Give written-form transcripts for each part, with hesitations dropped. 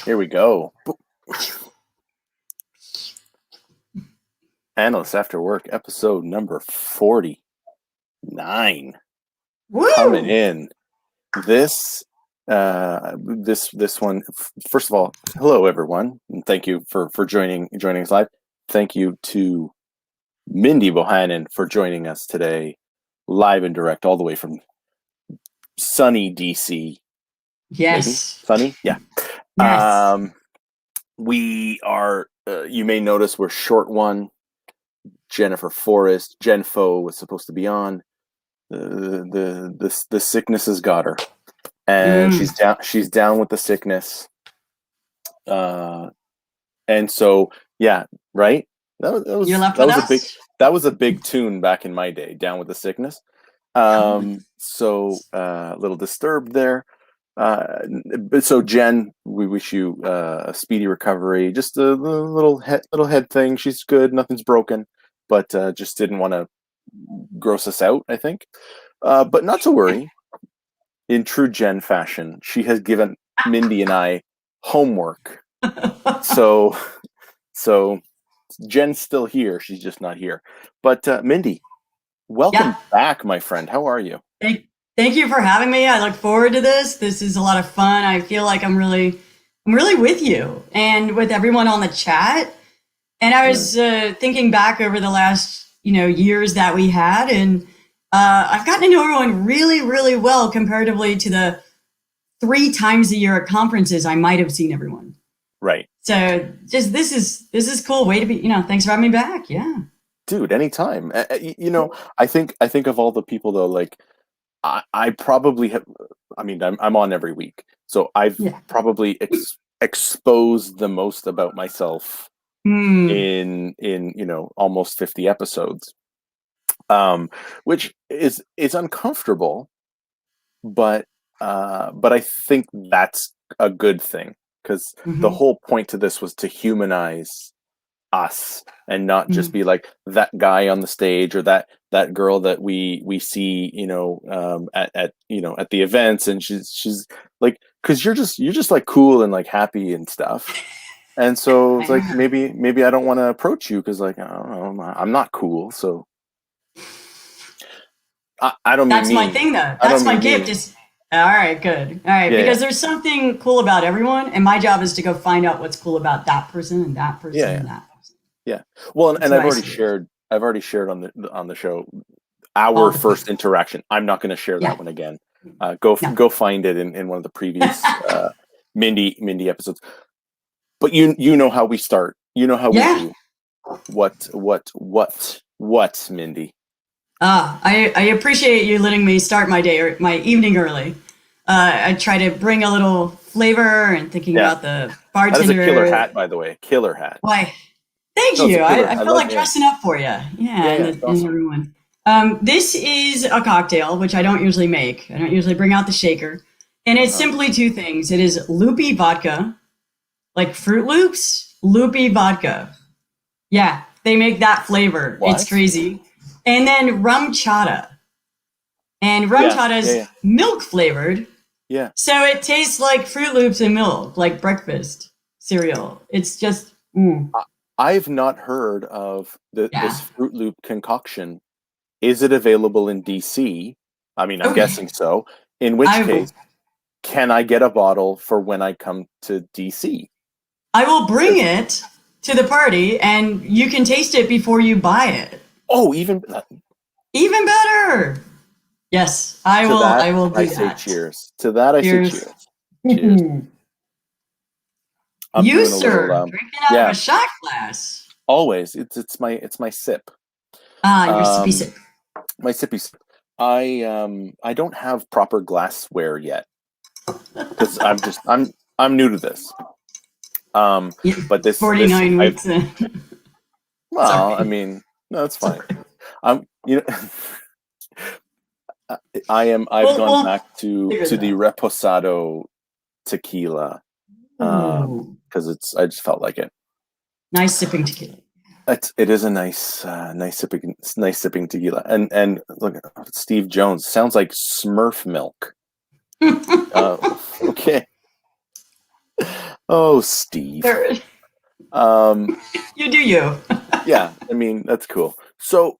Here we go. Analysts After Work, episode number 49. Woo! Coming in. This one. First of all, hello everyone, and thank you for joining us live. Thank you to Mindy Bohannon for joining us today, live and direct, all the way from sunny DC. Yes. Maybe? Sunny? Yeah. Yes. We are. You may notice we're short one. Jennifer Forrest, Genfo was supposed to be on. The sickness has got her, and she's down with the sickness. And so yeah, right. That was a big tune back in my day. Down with the sickness. So a little disturbed there. But so Jen, we wish you a speedy recovery. Just a little head thing. She's good. Nothing's broken, but just didn't want to gross us out, I think. But not to worry. In true Jen fashion, she has given Mindy and I homework. So Jen's still here. She's just not here. But Mindy, welcome back, my friend. How are you? Thank you for having me. I look forward to this. This is a lot of fun. I feel like I'm really with you and with everyone on the chat. And I was thinking back over the last, years that we had, and I've gotten to know everyone really, really well comparatively to the 3 times a year at conferences I might have seen everyone. Right. So just this is cool. Way to be, thanks for having me back. Yeah. Dude, anytime. I think of all the people though, like I probably have. I mean, I'm on every week, so I've probably exposed the most about myself in almost 50 episodes, which is uncomfortable, but I think that's a good thing, because the whole point to this was to humanize us and not just be like that guy on the stage or that girl that we see at the events, and she's like, because you're just like cool and like happy and stuff, and so it's like maybe I don't want to approach you because, like, I don't know, I'm not cool, so I don't mean that's my thing though. That's my gift. Is all right, good. All right, because there's something cool about everyone, and my job is to go find out what's cool about that person and that person and that person. Yeah. Well, and I've already shared on the show our first interaction. I'm not going to share that one again. Go find it in one of the previous Mindy episodes. But you know how we start. You know how we do. What, Mindy? I appreciate you letting me start my day or my evening early. I try to bring a little flavor and thinking about the bartender. That is a killer hat, by the way. Killer hat. Why? Thank you. I feel like dressing up for you. And awesome. Everyone. This is a cocktail, which I don't usually make. I don't usually bring out the shaker. And it's simply 2 things. It is loopy vodka, like Fruit Loops, loopy vodka. Yeah, they make that flavor. What? It's crazy. And then rum chata. And rum chata is milk flavored. Yeah. So it tastes like Fruit Loops and milk, like breakfast cereal. It's just... I've not heard of this Fruit Loop concoction. Is it available in DC? I mean, I'm guessing so. In which case, can I get a bottle for when I come to DC? I will bring it to the party, and you can taste it before you buy it. Oh, even better. Yes, I will. I will do that. I say cheers. To that, I say cheers. Cheers. You, sir, drinking out of a shot glass. Always. It's my sip. Your sippy sip. My sippy sip. I don't have proper glassware yet, because I'm new to this. But this 49 weeks in. Well, sorry. I mean, no, it's fine. I've gone back to the Reposado tequila. Because I just felt like it. Nice sipping tequila. It is a nice sipping tequila. And look, Steve Jones sounds like Smurf milk. Okay. Oh, Steve. You do you. Yeah, I mean, that's cool. So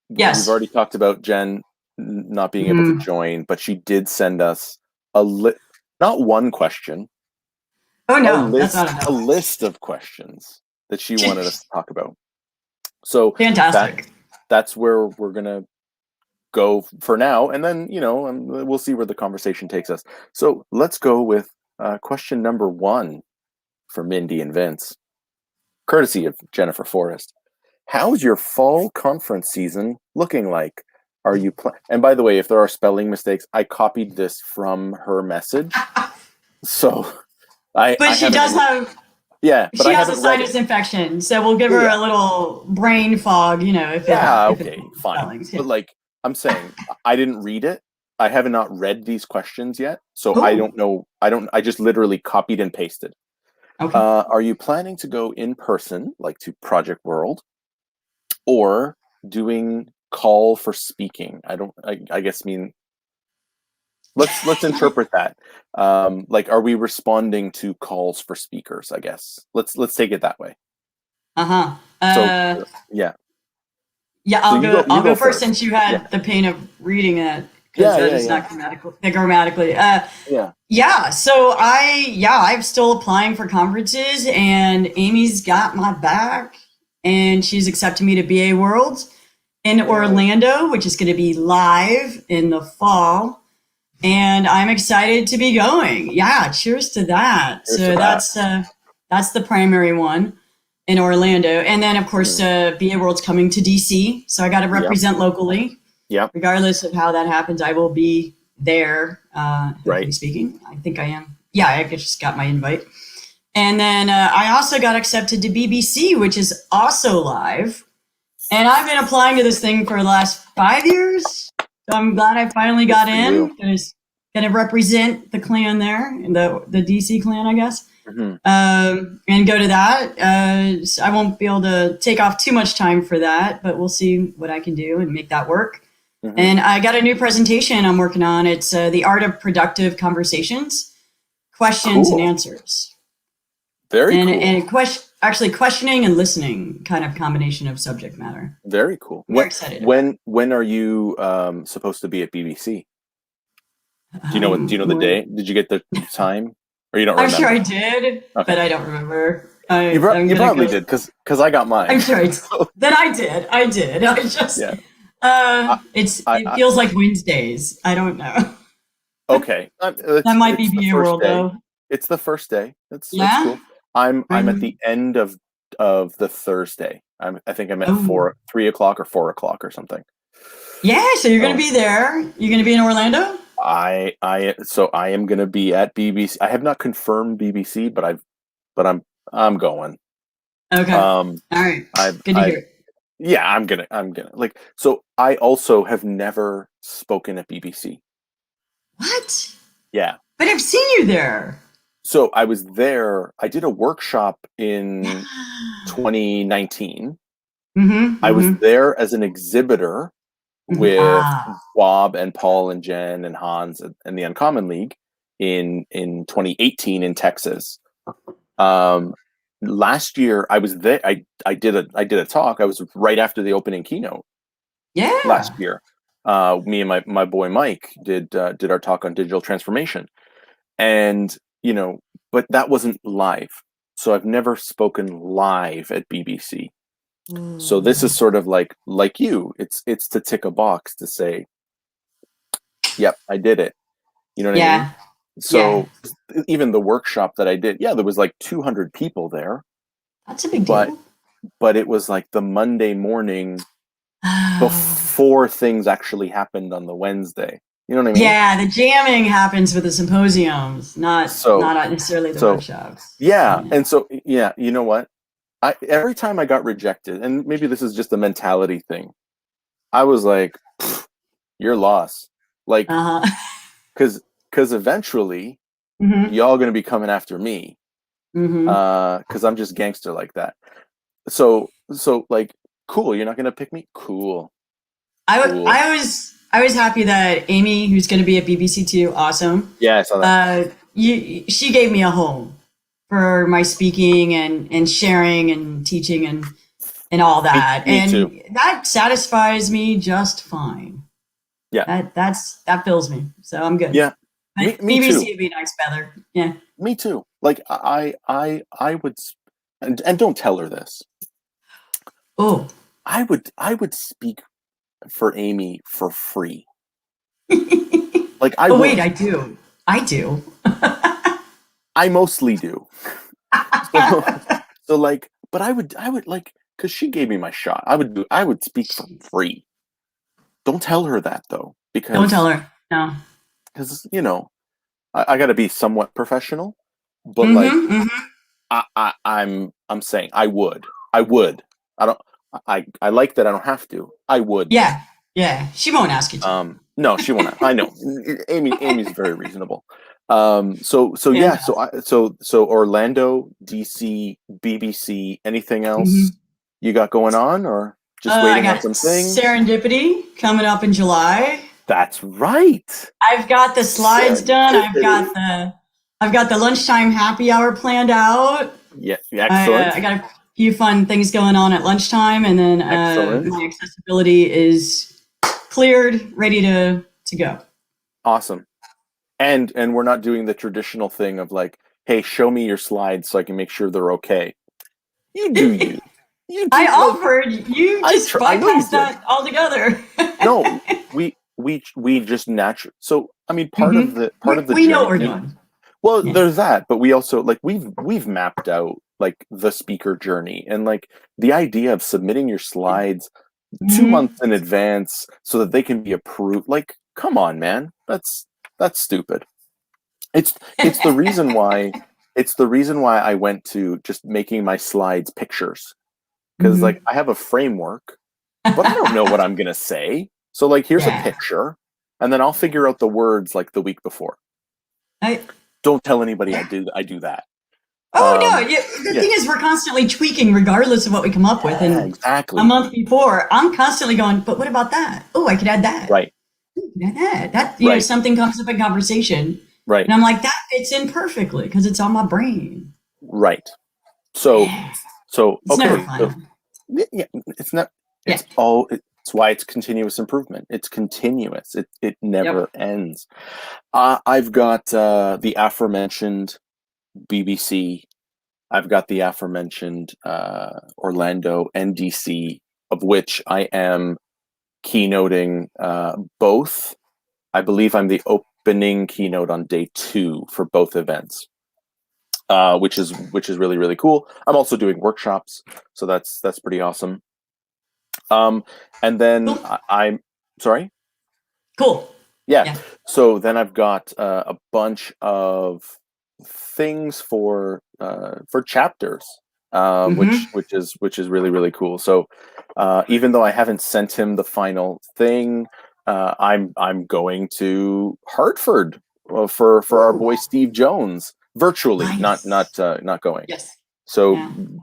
we've Yes. already talked about Jen not being able to Mm. join, but she did send us not one question, Oh no, that's not a enough. list of questions that she wanted us to talk about. So that Fantastic. that's where we're gonna go for now, and then we'll see where the conversation takes us. So let's go with question number one for Mindy and Vince, courtesy of Jennifer Forrest. How's your fall conference season looking like? Are you and by the way, if there are spelling mistakes, I copied this from her message, so But I she haven't does have but she I has a haven't read sinus it. infection, so we'll give Yeah, her yeah, a little brain fog, yeah. if it's Okay, fine. spellings. But Yeah. like I'm saying, I didn't read it. I have not read these questions yet, so I Oh, don't know. I just literally copied and pasted. okay. Are you planning to go in person, like to Project World, or doing call for speaking? I guess mean let's interpret that. Like, are we responding to calls for speakers? I guess let's take it that way. Uh-huh. So yeah. Yeah, So I'll you go go first first. since you Yeah. had the pain of reading it because Yeah. that Yeah. is Yeah. not grammatically. Yeah. Yeah, so I'm still applying for conferences and Amy's got my back and she's accepted me to BA World in Yay. Orlando, which is going to be live in the fall. And I'm excited to be going. Yeah, cheers to that. Here's to So that. that's the primary one in Orlando. And then of course Mhm. BA World's coming to DC. So I got to Yep. represent locally. Yep. Regardless of how that happens, I will be there, hopefully Right. speaking. I think I am. Yeah, I just got my invite. And then I also got accepted to BBC, which is also live. And I've been applying to this thing for the last 5 years. So I'm glad I finally Good got for you. in. Going to represent the clan there, the DC clan, I guess, Mm-hmm. and go to that. So I won't be able to take off too much time for that, but we'll see what I can do and make that work. Mm-hmm. And I got a new presentation I'm working on. It's the art of productive conversations, questions and answers. Very cool. And actually questioning and listening kind of combination of subject matter. Very cool. I'm very excited. When are you supposed to be at BBC? Do you know the day? Did you get the time? Or you don't remember? I'm sure I did, okay. But I don't remember. You probably did because I got mine. I'm sure I did. Then I did. I just it feels like Wednesdays. I don't know. Okay. That might be BA World though. It's the first day. That's cool. I'm at the end of the Thursday. I think I'm at 3 o'clock or 4 o'clock or something. Yeah, so you're gonna be there. You're gonna be in Orlando? I am gonna be at BBC. I have not confirmed BBC, but I'm going. Okay. All right. Good to hear. Yeah, I'm gonna like. So I also have never spoken at BBC. What? Yeah. But I've seen you there. So I was there. I did a workshop in 2019. I was there as an exhibitor with Bob and Paul and Jen and Hans and the Uncommon League in 2018 in Texas. Last year I was there. I did a talk. I was right after the opening keynote. Yeah. Last year, me and my boy Mike did our talk on digital transformation, and but that wasn't live. So I've never spoken live at BBC. So this is sort of like you. It's to tick a box to say, yep, I did it. You know what I mean? So even the workshop that I did, there was like 200 people there. That's a big deal. But it was like the Monday morning before things actually happened on the Wednesday. You know what I mean? Yeah, the jamming happens with the symposiums, not necessarily the workshops. Yeah, and so you know what? Every time I got rejected, and maybe this is just a mentality thing, I was like, "Your loss," like, because eventually y'all gonna be coming after me, because I'm just gangster like that. So like, cool. You're not gonna pick me. Cool. I was happy that Amy, who's going to be at BBC too, awesome. Yeah, I saw that. She gave me a home. for my speaking and sharing and teaching and all that. Me and too. That satisfies me just fine. Yeah. That fills me. So I'm good. Yeah. Me BBC too. would be nice, better. Yeah. Me too. Like I would, and don't tell her this. Oh. I would speak for Amy for free. Like I Oh wait, would. I do. I do. I mostly do. So, so like, but I would like, because she gave me my shot. I would speak for free. Don't tell her that though, Don't tell her. No. you know, I got to be somewhat professional. But like, Mm-hmm. Mm-hmm. I'm saying I would. I don't. I like that I don't have to. I would though. Yeah. Yeah. She won't ask you to. No, she won't. I know. Amy's very reasonable. So yeah. Fantastic. So Orlando, DC, BBC. Anything else Mm-hmm. you got going on, or just I waiting on got some things? Serendipity coming up in July. That's right. I've got the slides done. Serendipity. I've got the lunchtime happy hour planned out. Yeah. Excellent. I got a few fun things going on at lunchtime, and then Excellent. my accessibility is cleared, ready to go. Awesome. And we're not doing the traditional thing of like, hey, show me your slides so I can make sure they're okay. You do you. You do. I Like, offered. You just I know you bypassed did. that altogether. No, we just naturally. So I mean, part of the We know journey. what we're doing. Well, Yeah. there's that, but we also like we've mapped out like the speaker journey and like the idea of submitting your slides 2 months in advance so that they can be approved. Like, come on, man, that's stupid. It's the reason why I went to just making my slides pictures, because like I have a framework, but I don't know what I'm gonna say. So like, here's a Yeah. picture, and then I'll figure out the words like the week before. Don't tell anybody I do that. Oh no! The thing is, we're constantly tweaking, regardless of what we come up with. And exactly. a month before, I'm constantly going, "But what about that? Oh, I could add that. Right. That you know, something comes up in conversation, right? And I'm like, that fits in perfectly because it's on my brain. Right. So it's okay. Never fun. Yeah, it's not. It's all. It's why it's continuous improvement. It's continuous. It never ends. I've got the aforementioned BBC. I've got the aforementioned Orlando and DC, of which I am keynoting both. I believe I'm the opening keynote on day 2 for both events, which is really, really cool. I'm also doing workshops, so that's pretty awesome. And then cool. I'm sorry. Cool. Yeah. So then I've got a bunch of things for chapters, which is really, really cool. So even though I haven't sent him the final thing, I'm going to Hartford for our boy Steve Jones virtually, nice. not going. Yes. So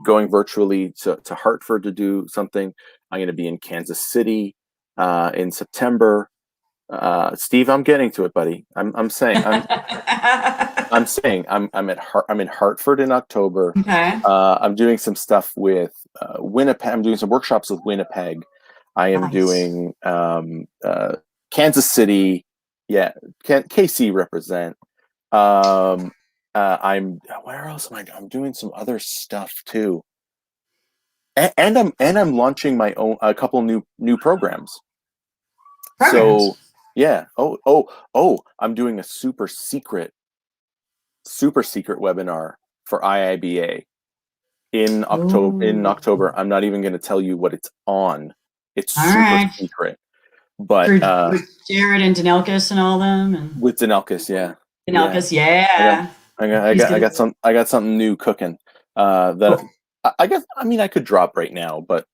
going virtually to Hartford to do something. I'm going to be in Kansas City in September. Steve, I'm getting to it, buddy. I'm saying I'm in Hartford in October. Okay. I'm doing some stuff with Winnipeg. I'm doing some workshops with Winnipeg. I am doing Kansas City. Yeah, KC represent. I'm where else am I? I'm doing some other stuff too. And I'm launching my own a couple new programs. So yeah. Oh, I'm doing a super secret webinar for IIBA in October. I'm not even going to tell you what it's on. It's super secret. But with Jared and Danelkis and all them, and with Danelkis, yeah. Danelkis, I got something new cooking. That I guess. I mean, I could drop right now, but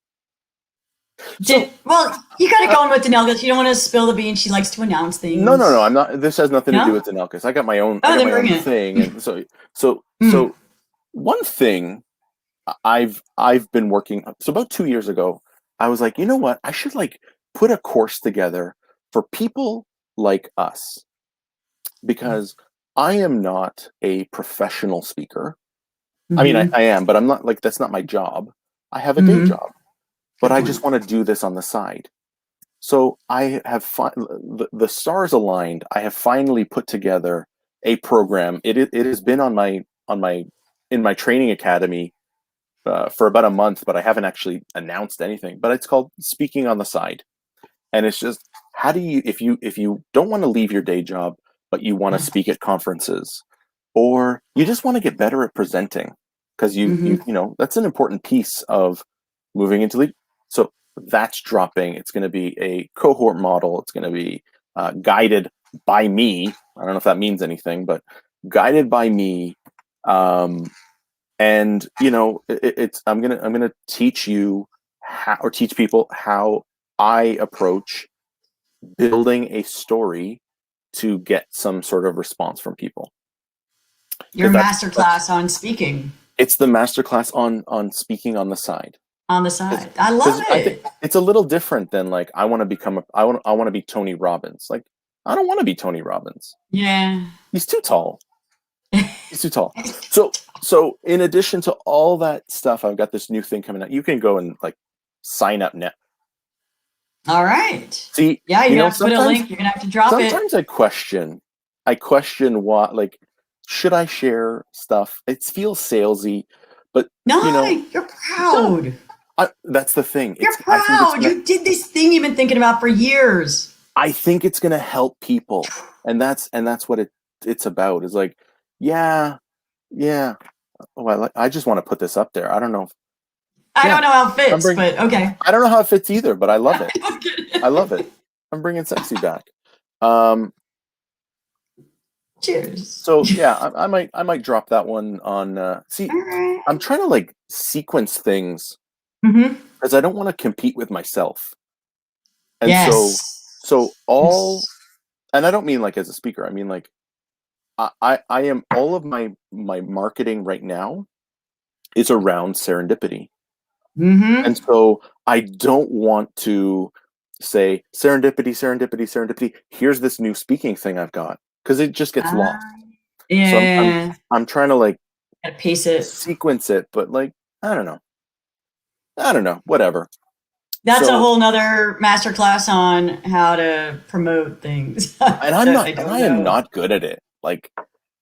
well, you got to go in with Danelkis. You don't want to spill the beans. She likes to announce things. No, I'm not. This has nothing to do with Danelkis. I got my own. I got my own thing, and so one thing I've been working. So about 2 years ago, I was like, you know what? I should like put a course together for people like us, because I am not a professional speaker. I mean, I am, but I'm not like, that's not my job. I have a day job, but I just want to do this on the side. So I have the stars aligned. I have finally put together a program. It has been on my in my training academy for about a month, but I haven't actually announced anything. But it's called Speaking on the Side, and it's just, how do you, if you don't want to leave your day job, but you want to speak at conferences, or you just want to get better at presenting, because you know, that's an important piece of moving into lead. So that's dropping. It's going to be a cohort model. It's going to be guided by me. I don't know if that means anything, but guided by me. And you know, it's I'm gonna teach you how, or teach people how I approach building a story to get some sort of response from people. Your masterclass on speaking. It's the masterclass on speaking on the side. On the side, I love it. It's a little different than like, I want to become I want to be Tony Robbins. Like, I don't want to be Tony Robbins. Yeah, he's too tall. He's too tall. So in addition to all that stuff, I've got this new thing coming out. You can go and like sign up now. All right. See, yeah, you have to put a link. You're gonna have to drop it. Sometimes I question what, like, should I share stuff? It feels salesy, but no, you know, you're proud. That's the thing. You're proud. You did this thing you've been thinking about for years. I think it's gonna help people, and that's what it's about. Is like, yeah. Oh, I just want to put this up there. I don't know. I don't know how it fits, but okay. I don't know how it fits either, but I love it. I love it. I'm bringing sexy back. Cheers. So yeah, I might drop that one on. See, right. I'm trying to like sequence things because I don't want to compete with myself. And so all, and I don't mean like as a speaker. I mean like, I am, all of my marketing right now is around serendipity. And so I don't want to say serendipity. Here's this new speaking thing I've got, because it just gets lost. Yeah. So I'm trying to like pace it, sequence it, but like, I don't know, whatever. That's a whole nother masterclass on how to promote things. And I am not good at it. Like,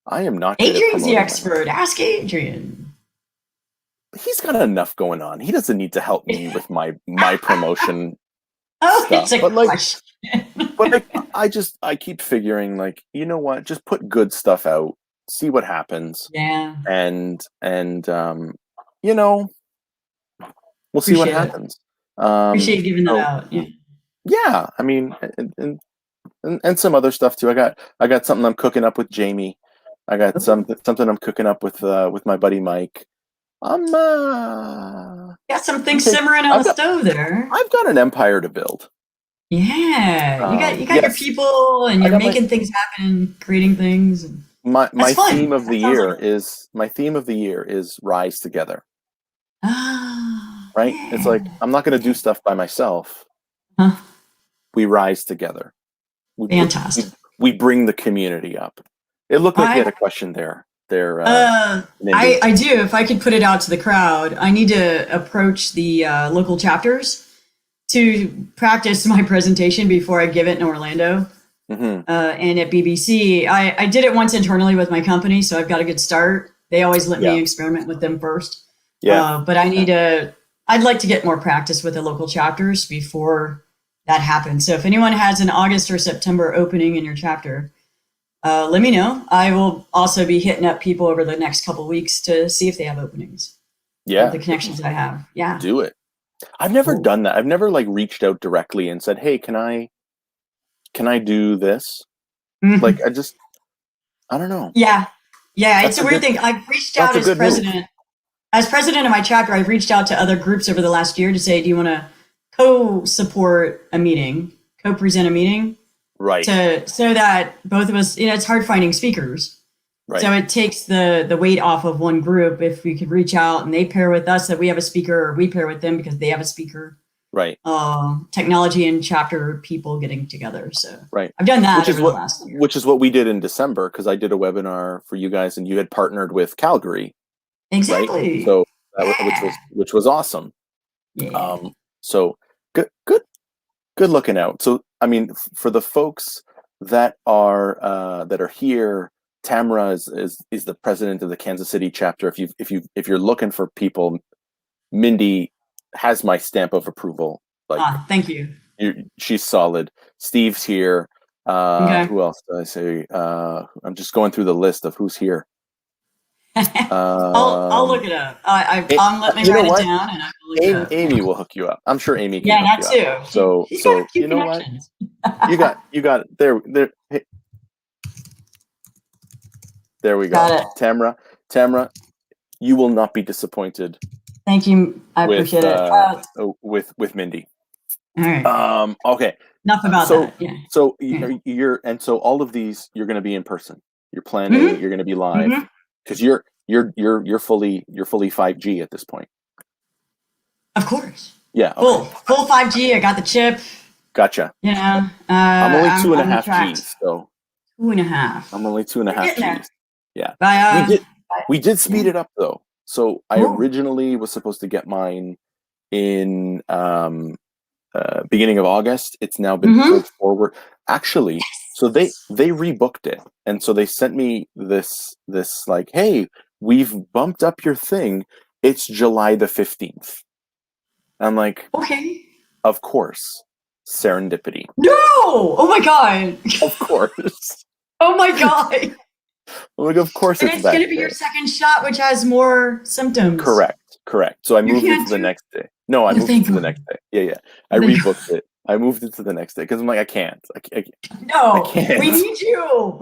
I am not. Adrian's the expert. Ask Adrian. He's got enough going on. He doesn't need to help me with my promotion. Stuff. It's a question. But like, I keep figuring, like, you know what? Just put good stuff out. See what happens. Yeah. And you know, we'll see what happens. Appreciate giving that out. Yeah. Yeah. I mean, and some other stuff too. I got something I'm cooking up with Jamie. I got something I'm cooking up with my buddy Mike. Got some things simmering on the stove there. I've got an empire to build. Yeah, you got your people, and you're making things happen, creating things. My theme of the year is rise together. Right? Yeah. It's like, I'm not going to do stuff by myself. We rise together. Fantastic. We bring the community up. It looked like you had a question there. I do. If I could put it out to the crowd, I need to approach the local chapters to practice my presentation before I give it in Orlando and at BBC. I did it once internally with my company, so I've got a good start. They always let me experiment with them first. But I'd like to get more practice with the local chapters before that happens. So if anyone has an August or September opening in your chapter, let me know. I will also be hitting up people over the next couple of weeks to see if they have openings. Yeah. The connections I have. Yeah. Do it. I've never done that. I've never like reached out directly and said, hey, can I do this? Like, I don't know. Yeah. Yeah. It's a weird thing. I've reached out as president. As president of my chapter, I've reached out to other groups over the last year to say, do you want to co-support a meeting, co-present a meeting? Right. So that both of us, it's hard finding speakers. Right. So it takes the weight off of one group if we could reach out and they pair with us, that we have a speaker, or we pair with them because they have a speaker. Right. Technology and chapter people getting together. So right. I've done that last year. Which is what we did in December, because I did a webinar for you guys and you had partnered with Calgary. Exactly. Right? So which was awesome. Yeah. So good looking out. So I mean, for the folks that are here, Tamra is the president of the Kansas City chapter. If you're looking for people, Mindy has my stamp of approval. Like, thank you. She's solid. Steve's here. Okay. Who else did I say? I'm just going through the list of who's here. I'll look it up. Let me write it down, and I will look it up. Amy will hook you up. I'm sure Amy can hook you you up. So she's got a few you know connections. What? You got it. There we go. Got it. Tamra, you will not be disappointed. Thank you. I appreciate it. With Mindy. All right. Okay. Enough about that. Yeah. So so all of these you're going to be in person. You're planning. Mm-hmm. You're going to be live because you're fully 5G at this point. Of course. Yeah. Okay. Full 5G. I got the chip. Gotcha. You know, I'm only 2.5 Gs. So 2.5. I'm only 2.5 Gs. Yeah. We did speed it up though. So I originally was supposed to get mine in beginning of August. It's now been pulled forward. Actually, so they rebooked it, and so they sent me this like, hey, we've bumped up your thing. It's July the 15th. I'm like, okay, of course, serendipity. No, oh my god, of course. Oh my god. Like, of course, and it's going to be your second shot, which has more symptoms. Correct. So I moved it to the next day. No, I moved it to the next day. Yeah. I rebooked it. I moved it to the next day because I'm like, I can't. No, I can't. We need you.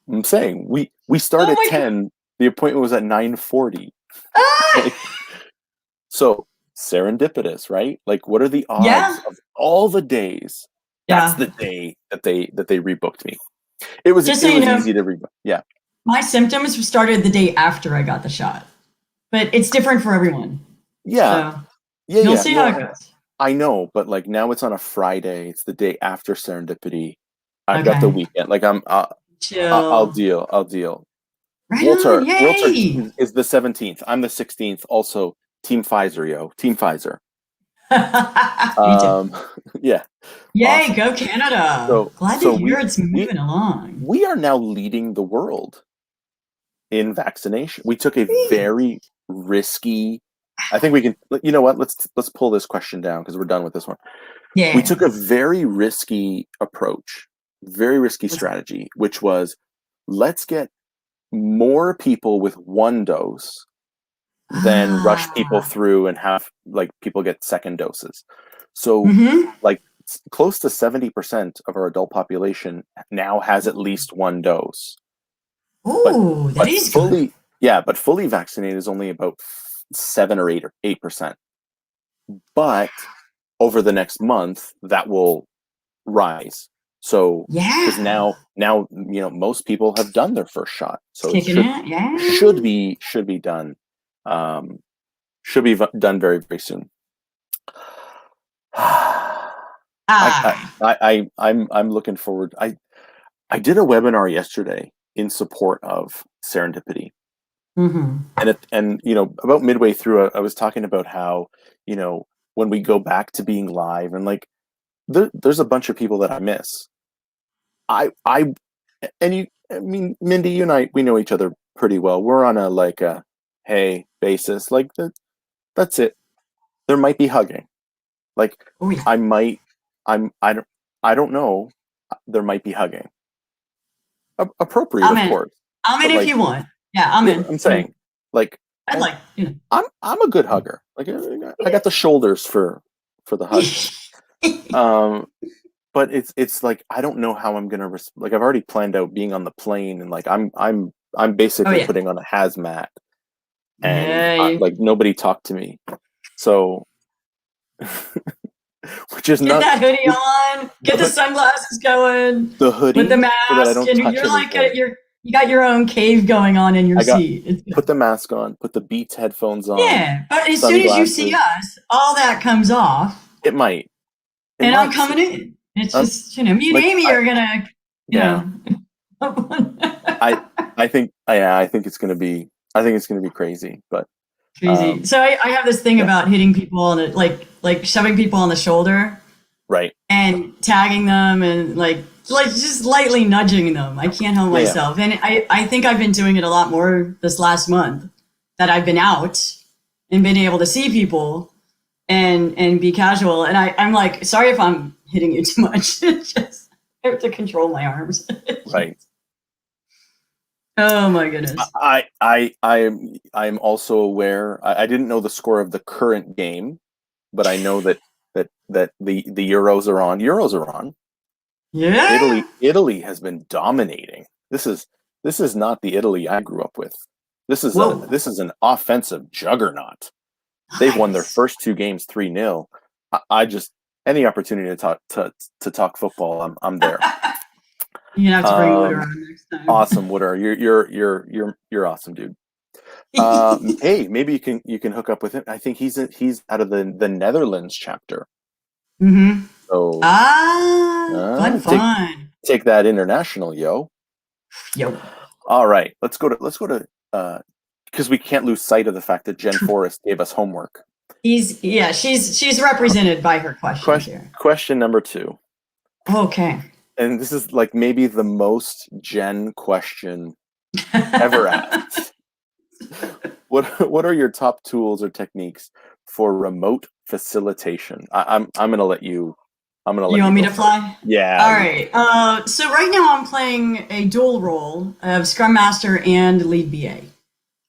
I'm saying we start at 10. God. The appointment was at 9:40. So serendipitous, right? Like, what are the odds of all the days? That's the day that they rebooked me. It was easy to rebook. Yeah. My symptoms started the day after I got the shot, but it's different for everyone. Yeah. So you'll see how it goes. I know, but like now it's on a Friday. It's the day after serendipity. I've got the weekend. Like chill. I'll deal. Right Walter Yay. is the 17th. I'm the 16th. Also, Team Pfizer, yo. Team Pfizer. Yeah. Yay, awesome. Go Canada. Glad to hear it's moving along. We are now leading the world in vaccination. We took a very risky, I think we can, you know what, let's pull this question down because we're done with this one. Yeah. We took a very risky approach, very risky strategy, which was let's get more people with one dose than rush people through and have like people get second doses. So like close to 70% of our adult population now has at least one dose. Ooh, that is fully, yeah, but fully vaccinated is only about 7 or 8%. But over the next month, that will rise. So because now most people have done their first shot, so it should be done. Should be done very, very soon. I'm looking forward. I did a webinar yesterday in support of serendipity. And about midway through, I was talking about how, when we go back to being live and like, there's a bunch of people that I miss. Mindy, you and I, we know each other pretty well. We're on a hey basis. Like that's it. There might be hugging. Like I don't know. There might be hugging. Appropriate, of course. I'm in if you want. Yeah, I'm in. I'm saying, like, I'd like. I'm a good hugger. Like, I got the shoulders for the hug. But it's like I don't know how I'm gonna like. I've already planned out being on the plane, and like I'm basically putting on a hazmat, and like nobody talked to me, so. Which is get that hoodie on, get the sunglasses going, the hoodie with the mask, so that I don't touch you're like you got your own cave going on in your seat. Put the mask on, put the Beats headphones on. Yeah, but as soon as you see us, all that comes off. It might. I'm coming in. It's just me and Amy are gonna. I think it's gonna be. I think it's going to be crazy, but crazy. So I have this thing about hitting people on it, like shoving people on the shoulder, right, and tagging them and like just lightly nudging them. I can't help myself, and I think I've been doing it a lot more this last month that I've been out and been able to see people and be casual. And I'm like, sorry if I'm hitting you too much. Just I have to control my arms. right. Oh my goodness. I'm also aware. I didn't know the score of the current game, but I know that the Euros are on. Euros are on. Yeah. Italy has been dominating. This is not the Italy I grew up with. This is an offensive juggernaut. Nice. They've won their first 2 games 3-0. I just any opportunity to talk football, I'm there. You're gonna have to bring Wooder on next time. Awesome, Wooder. You're awesome, dude. Hey, maybe you can hook up with him. I think he's out of the Netherlands chapter. Mm-hmm. So fun. Take that international, yo. All right, let's go to because we can't lose sight of the fact that Jen Forrest gave us homework. She's represented by her questions here. Question number 2. Okay. And this is like maybe the most Jen question ever asked. What are your top tools or techniques for remote facilitation? I'm gonna let you. You want me to fly? Yeah. All right. So right now I'm playing a dual role of Scrum Master and Lead BA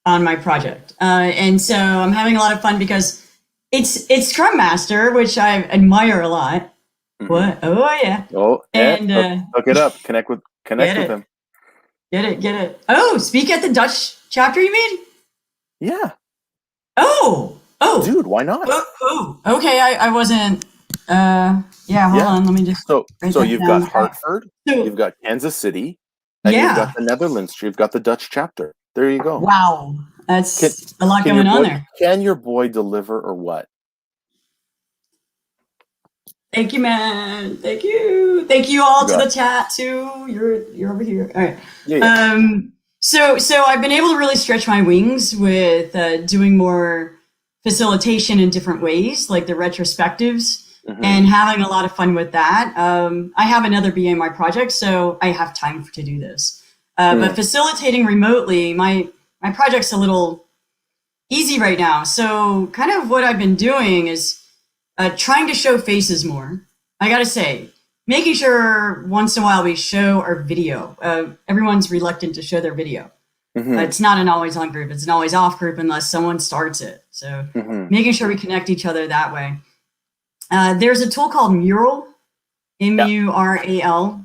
on my project, and so I'm having a lot of fun because it's Scrum Master, which I admire a lot. Mm-hmm. What? Oh yeah. Oh, and hook it up. Connect with him. Get it. Oh, speak at the Dutch chapter, you mean? Yeah. Oh, dude, why not? Oh, okay. I wasn't. Hold on. Let me just. So you've got Hartford, you've got Kansas City, and you've got the Netherlands. You've got the Dutch chapter. There you go. Wow, that's a lot going on there. Can your boy deliver or what? Thank you, man. Thank you all to the chat too. You're over here. All right. Yeah. So I've been able to really stretch my wings with doing more facilitation in different ways, like the retrospectives, and having a lot of fun with that. I have another BA in my project, so I have time to do this. But facilitating remotely, my project's a little easy right now. So kind of what I've been doing is trying to show faces more. I gotta say, making sure once in a while we show our video. Everyone's reluctant to show their video. It's not an always on group. It's an always off group unless someone starts it. So making sure we connect each other that way. There's a tool called Mural, Mural.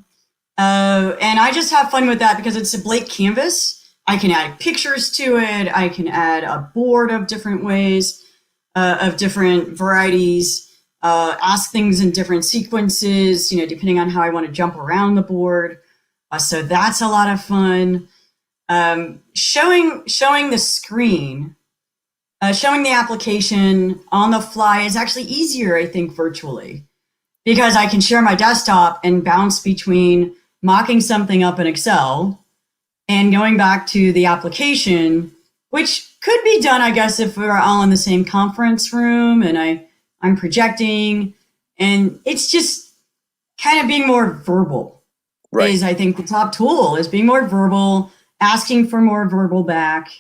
And I just have fun with that because it's a blank canvas. I can add pictures to it. I can add a board of different ways, of different varieties, ask things in different sequences, depending on how I want to jump around the board. So that's a lot of fun. Showing the screen, showing the application on the fly is actually easier, I think, virtually, because I can share my desktop and bounce between mocking something up in Excel and going back to the application, which could be done, I guess, if we were all in the same conference room and I'm projecting, and it's just kind of being more verbal. Right. Is, I think, the top tool is being more verbal, asking for more verbal back.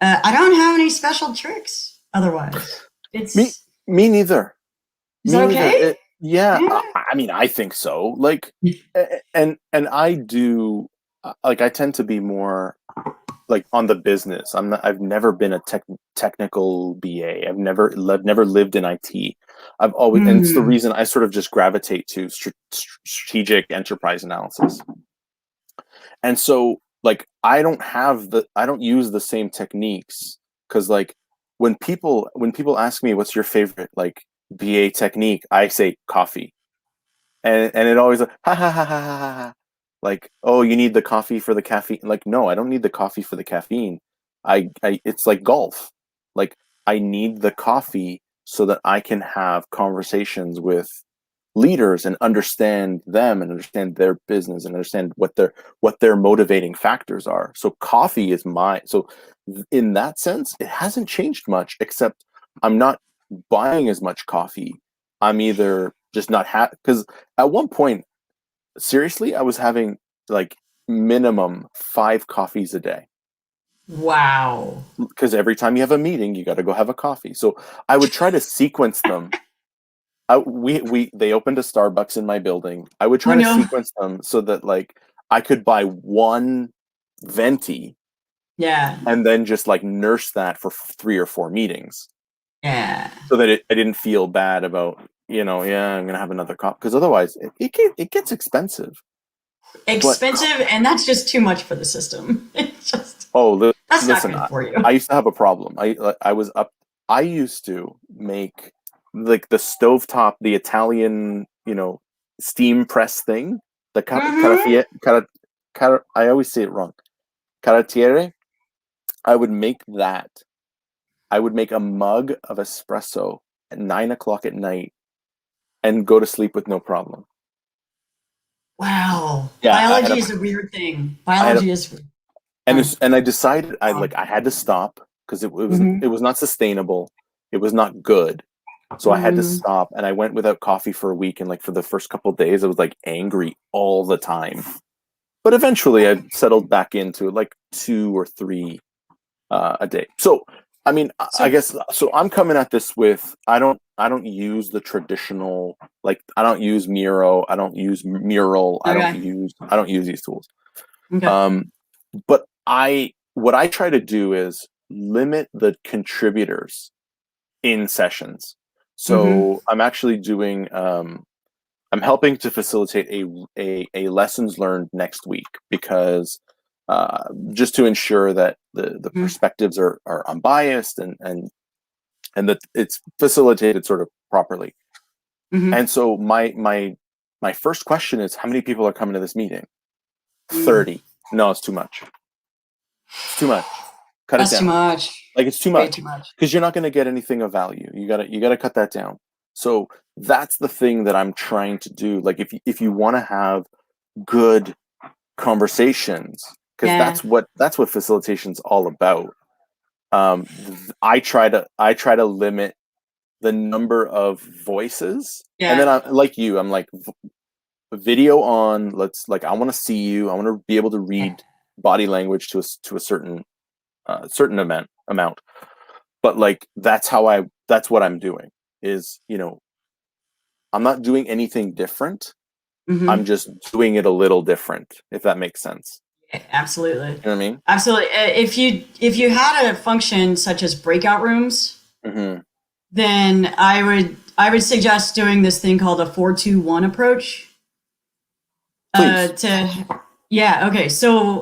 I don't have any special tricks otherwise. It's me neither. Is that okay? Yeah. I mean, I think so. Like, and I do, like, I tend to be more like on the business. I've never been a technical BA. I've never lived in IT. I've always, and it's the reason I sort of just gravitate to strategic enterprise analysis. And so, like, I don't use the same techniques, because like when people ask me what's your favorite like BA technique, I say coffee, and it always like, ha ha ha ha ha ha. Like, oh, you need the coffee for the caffeine. Like, no, I don't need the coffee for the caffeine. It's like golf. Like, I need the coffee so that I can have conversations with leaders and understand them and understand their business and understand what their motivating factors are. So coffee is in that sense, it hasn't changed much, except I'm not buying as much coffee. I'm either just not because at one point, seriously, I was having like minimum 5 coffees a day. Wow. Because every time you have a meeting, you got to go have a coffee. So I would try to sequence them. They opened a Starbucks in my building. I would Oh try to no. sequence them so that like I could buy one venti Yeah. and then just like nurse that for 3 or 4 meetings. Yeah. So that I didn't feel bad about, yeah, I'm gonna have another coffee, because otherwise it gets expensive. But Expensive, and that's just too much for the system. It's just that's listen, not good for you. I used to have a problem. I was up. I used to make like the stovetop, the Italian, steam press thing. The Mm-hmm. I always say it wrong. Caratiere. I would make that. I would make a mug of espresso at 9 o'clock at night and go to sleep with no problem. Wow. Yeah, Biology is a weird thing. I had a, Biology is. and I decided I had to stop because Mm-hmm. it was not sustainable. It was not good. So I had to Mm-hmm. stop, and I went without coffee for a week. And like for the first couple of days, I was like angry all the time. But eventually, I settled back into like 2 or 3 a day. So I mean, I So guess so. I'm coming at this with I don't use the traditional, like I don't use Miro, I don't use Mural, okay. I don't use these tools. Okay. Um, but what I try to do is limit the contributors in sessions. Mm-hmm. So I'm actually doing I'm helping to facilitate a lessons learned next week, because just to ensure that the Mm-hmm. perspectives are unbiased, and that it's facilitated sort of properly. Mm-hmm. And so my first question is, how many people are coming to this meeting? Mm. 30. No, it's too much. It's too much. Cut it That's too down. much. Like it's too Way much, too much. because you're not going to get anything of value. You gotta cut that down. So that's the thing that I'm trying to do. Like if you want to have good conversations, because Yeah. that's what facilitation's all about. I try to limit the number of voices, and then Yeah. I'm like you. I'm like, video on. Let's like I want to see you. I want to be able to Yeah. read body language to a certain amount. But like that's what I'm doing is, I'm not doing anything different. I'm Mm-hmm. just doing it a little different, if that makes sense. Absolutely. You know what I mean? Absolutely. If you had a function such as breakout rooms, Mm-hmm. then I would suggest doing this thing called a 4-2-1 approach. Please. To Yeah, okay. So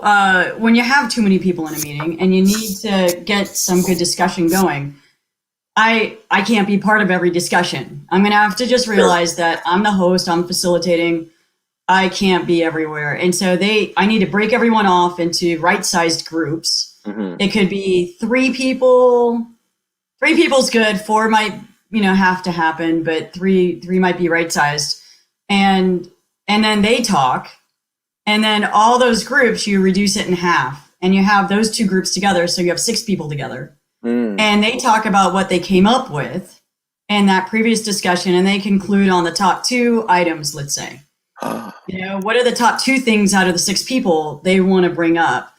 when you have too many people in a meeting and you need to get some good discussion going, I can't be part of every discussion. I'm gonna have to just Sure. realize that I'm the host, I'm facilitating, I can't be everywhere. And so I need to break everyone off into right-sized groups. Mm-hmm. It could be 3 people. 3 people's good. 4 might, have to happen, but three might be right-sized. And then they talk, and then all those groups, you reduce it in half, and you have those 2 groups together, so you have 6 people together. Mm. And they talk about what they came up with in that previous discussion, and they conclude on the top 2 items, let's say. What are the top 2 things out of the 6 people they want to bring up?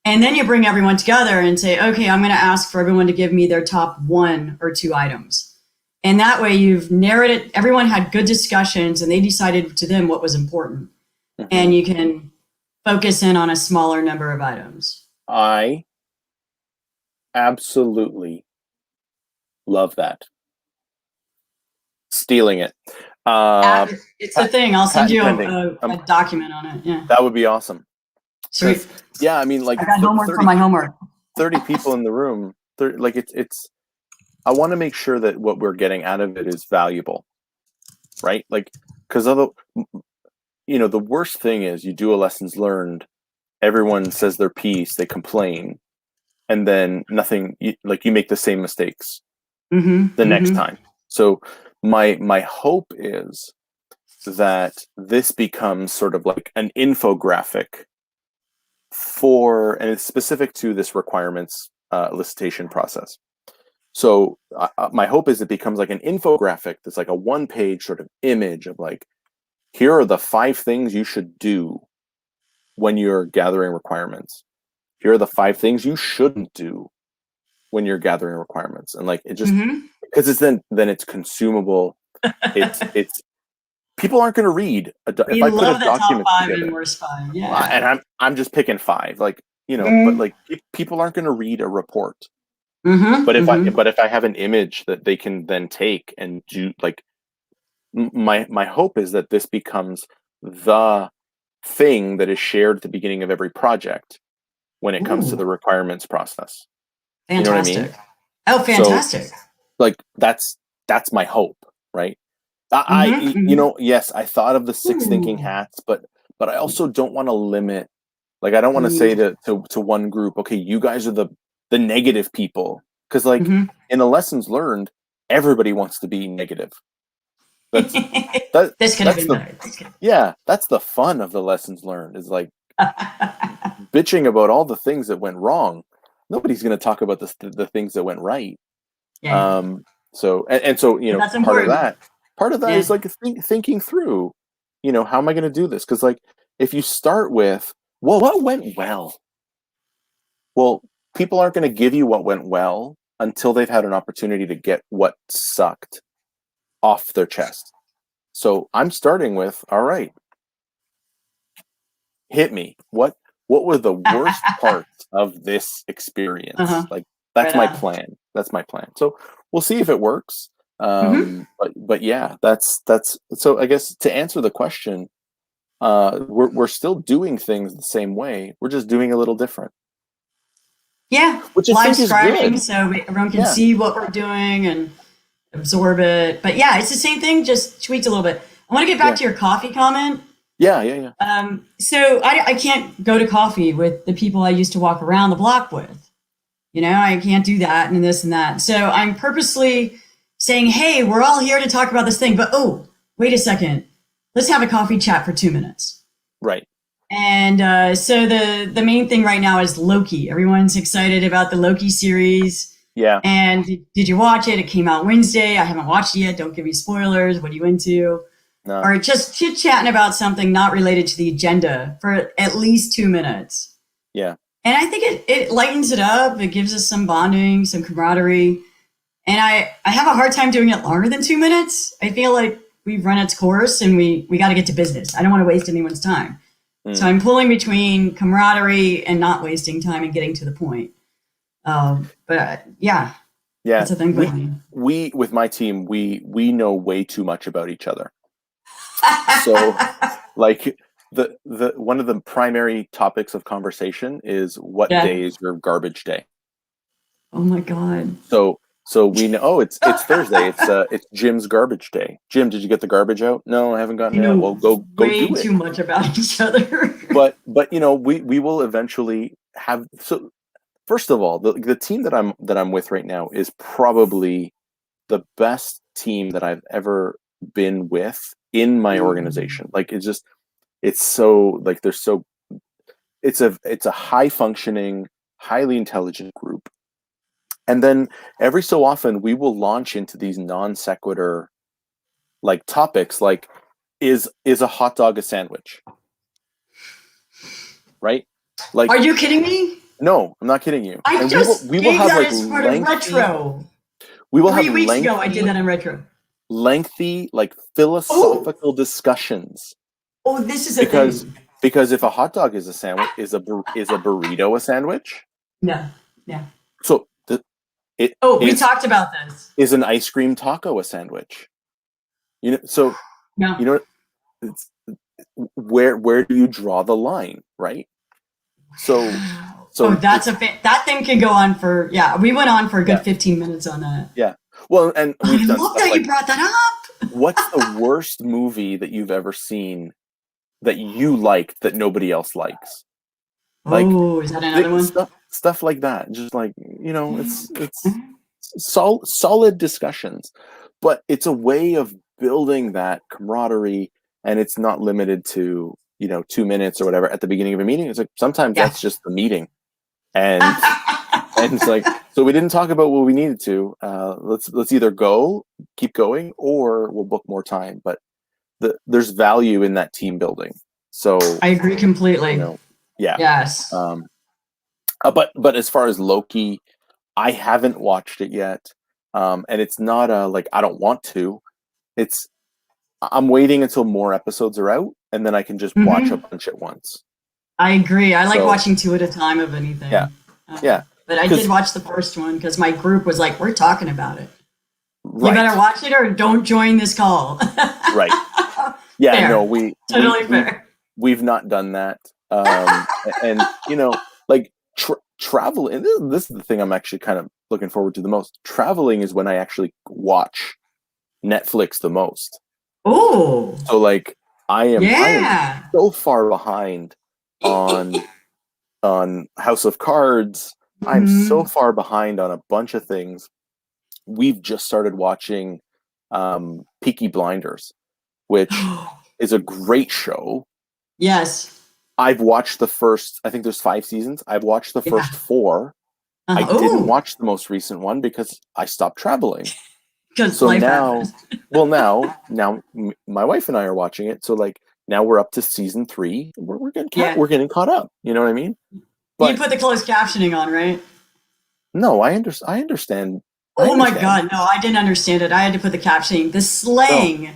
And then you bring everyone together and say, okay, I'm going to ask for everyone to give me their top 1 or 2 items. And that way you've narrowed it. Everyone had good discussions and they decided to them what was important. Mm-hmm. And you can focus in on a smaller number of items. I absolutely love that. Stealing it. It's a thing. I'll send Patent you pending. a document on it. Yeah. That would be awesome. Sweet. Yeah, I mean, like I got homework for my homework. 30 people in the room. Like it's. I want to make sure that what we're getting out of it is valuable, right? Like, because the worst thing is you do a lessons learned, everyone says their piece, they complain, and then nothing. You make the same mistakes Mm-hmm. the next Mm-hmm. time. So my hope is that this becomes sort of like an infographic and it's specific to this requirements elicitation process. So my hope is it becomes like an infographic that's like a 1-page sort of image of like, here are the 5 things you should do when you're gathering requirements. Here are the 5 things you shouldn't do when you're gathering requirements. And like, it just, because it's then it's consumable. It's people aren't going to read. We love the top 5 and worst 5. Yeah. And I'm just picking 5, like, but like people aren't going to read a report. But if I have an image that they can then take and do, like, my hope is that this becomes the thing that is shared at the beginning of every project when it comes to the requirements process. Fantastic. You know what I mean? Oh, fantastic. So, like, that's my hope, right? Yes, I thought of the 6 thinking hats, but I also don't want to limit. Like, I don't want to say to one group, okay, you guys are the negative people, because like in the lessons learned, everybody wants to be negative. That's that's the fun of the lessons learned, is like bitching about all the things that went wrong. Nobody's going to talk about the things that went right. Yeah. So part of that is like thinking through, how am I going to do this? Because like, if you start with, well, what went well? Well, people aren't going to give you what went well until they've had an opportunity to get what sucked off their chest. So I'm starting with, all right, hit me. What were the worst parts of this experience? Like, that's my plan. That's my plan. So we'll see if it works. But yeah, that's so I guess to answer the question, we're still doing things the same way. We're just doing a little different. Yeah, which I think is good. So everyone can see what we're doing and absorb it. But yeah, it's the same thing, just tweaked a little bit. I want to get back to your coffee comment. Yeah. So I can't go to coffee with the people I used to walk around the block with. I can't do that and this and that. So I'm purposely saying, hey, we're all here to talk about this thing. But, wait a second. Let's have a coffee chat for 2 minutes. Right. And so the main thing right now is Loki. Everyone's excited about the Loki series. Yeah. And did you watch it? It came out Wednesday. I haven't watched it yet. Don't give me spoilers. What are you into? No. Or just chit-chatting about something not related to the agenda for at least 2 minutes. Yeah. And I think it lightens it up. It gives us some bonding, some camaraderie. And I have a hard time doing it longer than 2 minutes. I feel like we've run its course and we got to get to business. I don't want to waste anyone's time. So I'm pulling between camaraderie and not wasting time and getting to the point. But that's a thing. We with my team, we know way too much about each other. So, like, the one of the primary topics of conversation is what day is your garbage day? Oh my God! So we know it's Thursday. It's Jim's garbage day. Jim, did you get the garbage out? No, I haven't gotten it out. Well, go way do it. Too much about each other. but we will eventually have. So first of all, the team that I'm with right now is probably the best team that I've ever been with in my organization. Like, it's so, like, it's a high functioning, highly intelligent group. And then every so often we will launch into these non sequitur like topics, like, is a hot dog a sandwich? Right? Like, are you kidding me? No, I'm not kidding you. We will have that as part of retro. We will 3 weeks ago I did that in retro. Lengthy, like, philosophical discussions. Oh, this is because if a hot dog is a sandwich, is a burrito a sandwich? No. Yeah. So we talked about this. Is an ice cream taco a sandwich? So no. It's, where do you draw the line, right? So that's that thing can go on for we went on for a good 15 minutes on that. Yeah. Well, and I love that you brought that up. What's the worst movie that you've ever seen that you liked that nobody else likes? Like, is that another one? Stuff like that. Just like, it's solid discussions, but it's a way of building that camaraderie, and it's not limited to 2 minutes or whatever at the beginning of a meeting. It's like, sometimes that's just the meeting, and And it's like, so we didn't talk about what we needed to. Let's either keep going, or we'll book more time. But there's value in that team building. So I agree completely. Yeah. Yes. But as far as Loki, I haven't watched it yet. And it's not like I don't want to. I'm waiting until more episodes are out, and then I can just watch a bunch at once. I agree. I like watching 2 at a time of anything. Yeah. But I did watch the first one because my group was like, "We're talking about it. Right. You better watch it or don't join this call." Right. Yeah. Fair. No, totally fair. We've not done that. And like travel, and this is the thing I'm actually kind of looking forward to the most. Traveling is when I actually watch Netflix the most. Oh. So like I am so far behind on House of Cards. I'm so far behind on a bunch of things. We've just started watching Peaky Blinders, which is a great show. Yes. I've watched the first, I think there's 5 seasons. I've watched the first 4. I didn't watch the most recent one because I stopped traveling. So now, now my wife and I are watching it. So like now we're up to season 3. We're getting caught up. You know what I mean? But you put the closed captioning on, right? No, I understand. Oh my God, no, I didn't understand it. I had to put the captioning. The slang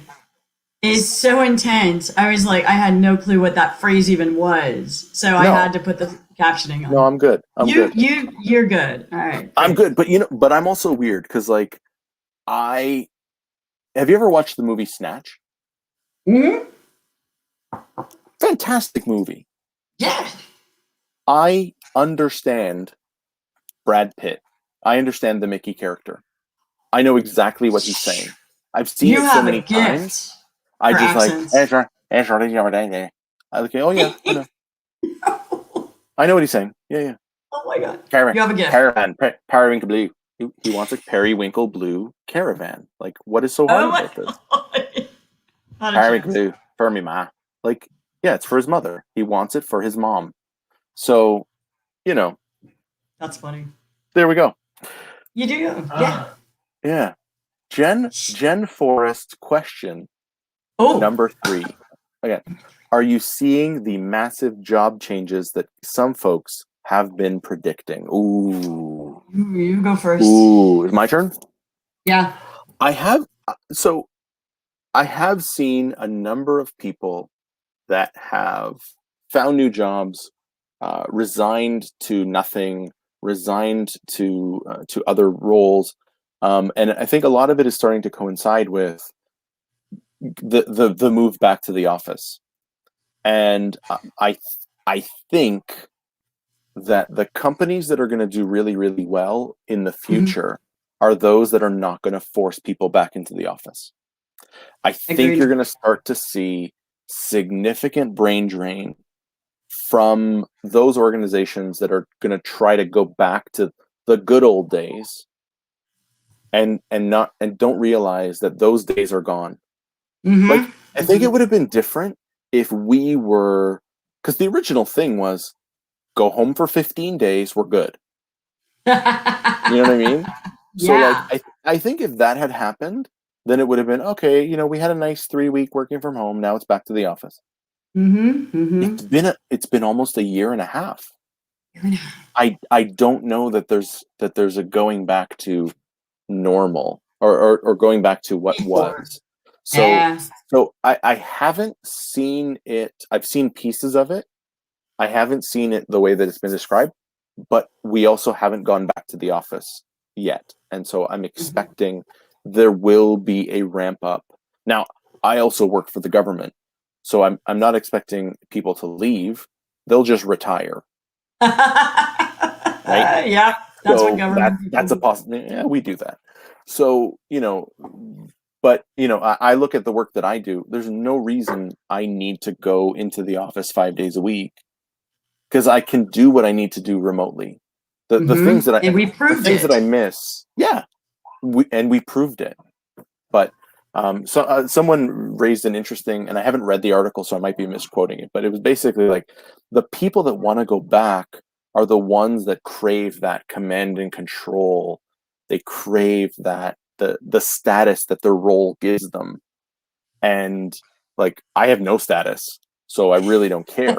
is so intense. I was like, I had no clue what that phrase even was. So I had to put the captioning on. No, I'm good. You're good. All right. Great. I'm good, but I'm also weird because like have you ever watched the movie Snatch? Mm-hmm. Fantastic movie. Yeah. I understand Brad Pitt. I understand the Mickey character. I know exactly what he's saying. I've seen it so many times. I just accents. Like, I like, oh yeah, I know. I know what he's saying. Yeah. Oh my God. You have a gift. Caravan, Periwinkle Blue. He wants a periwinkle blue caravan. Like, what is so hard about this? Periwinkle Blue for me, ma. Like, yeah, it's for his mother. He wants it for his mom. So, that's funny. There we go. You do, yeah. Yeah. Jen Forrest question. Number 3. Again, are you seeing the massive job changes that some folks have been predicting? Ooh. You go first. Ooh, is my turn? Yeah. I have seen a number of people that have found new jobs, resigned to nothing, resigned to other roles, and I think a lot of it is starting to coincide with the move back to the office. And I think that the companies that are going to do really, really well in the future are those that are not going to force people back into the office. I think you're going to start to see significant brain drain from those organizations that are going to try to go back to the good old days and don't realize that those days are gone. Like, I think it would have been different if we were, because the original thing was go home for 15 days, we're good. You know what I mean? So like, I think if that had happened, then it would have been, okay, we had a nice 3-week working from home. Now it's back to the office. It's been almost a year and a half. I don't know that there's a going back to normal or going back to what was. So I haven't seen it. I've seen pieces of it. I haven't seen it the way that it's been described, but we also haven't gone back to the office yet. And so I'm expecting there will be a ramp up. Now, I also work for the government, so I'm not expecting people to leave. They'll just retire. Right? Yeah, that's what government. That's a possibility. Yeah, we do that. So, but I look at the work that I do. There's no reason I need to go into the office 5 days a week because I can do what I need to do remotely. The things that I miss, we proved it. But someone raised an interesting, and I haven't read the article, so I might be misquoting it, but it was basically like the people that want to go back are the ones that crave that command and control. They crave that the status that their role gives them. And like, I have no status, so I really don't care.